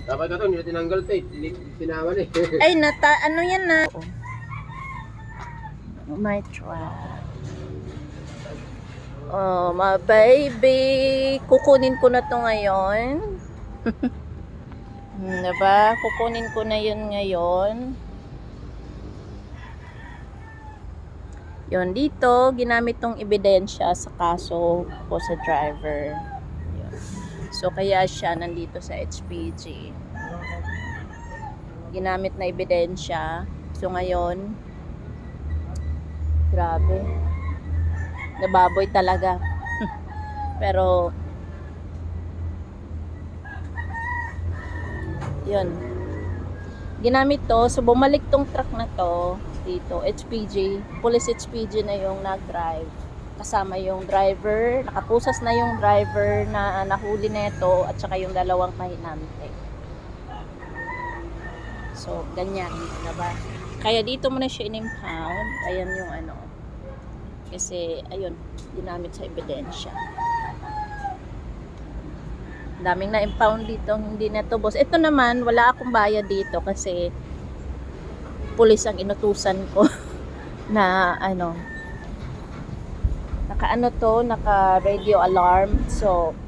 Dapat ito, hindi tinanggal ito eh. Sinaman eh. Ay, ano yan na? My truck. Oh, my baby. Kukunin ko na to ngayon. Diba? Kukunin ko na yun ngayon. Yun, dito, ginamit tong ebidensya sa kaso ko sa driver. Yun. So, kaya siya nandito sa HPG. Ginamit na ebidensya. So, ngayon, grabe. Nababoy talaga. Pero, yun. Ginamit to. So, bumalik tong truck na to dito, HPG. Police HPG na yung nag-drive. Kasama yung driver. Nakapusas na yung driver na nahuli neto at saka yung dalawang kahinante. So, ganyan. Diba? Kaya dito mo na siya in-impound. Ayan yung ano. Kasi, ayun, ginamit sa ebidensya. Daming na-impound dito. Hindi na to, boss. Ito naman, wala akong bayad dito kasi pulis ang inutusan ko na ano, naka radio alarm. So,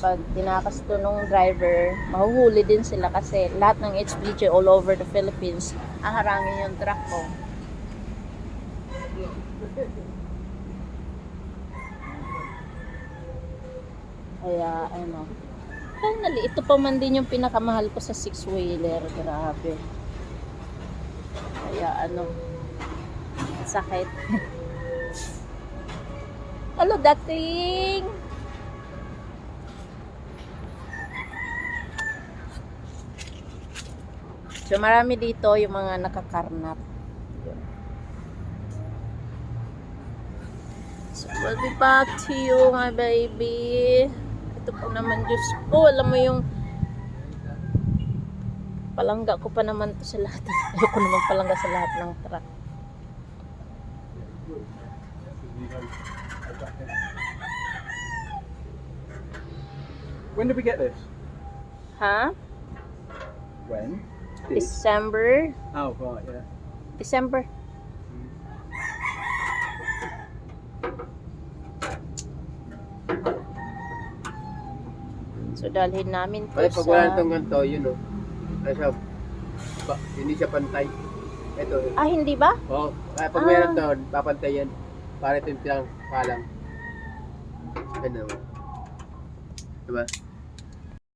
pag tinakas to nung driver, mahuhuli din sila kasi lahat ng HPG all over the Philippines, aharangin yung truck ko. Kaya, ano, finally, ito pa man din yung pinakamahal ko sa 6-wheeler. Grabe. Kaya, ano, sakit. Hello, duckling! So, marami dito yung mga nakakarnap. So, we'll be back to you, my baby. Ito po naman, Diyos ko, alam mo yung palangga ko pa naman to sa lahat. Ayoko naman palangga sa lahat ng truck. When did we get this? Ha? When? December? Oh, right, yeah. December. So, dalhin namin to Ay, pag wala sa... itong ganito, yun o. Hindi siya pantay. Ito. Ah, hindi ba? Oo. Kaya pag meron to, papantay yan. Para ito yung palang. Ano. Diba?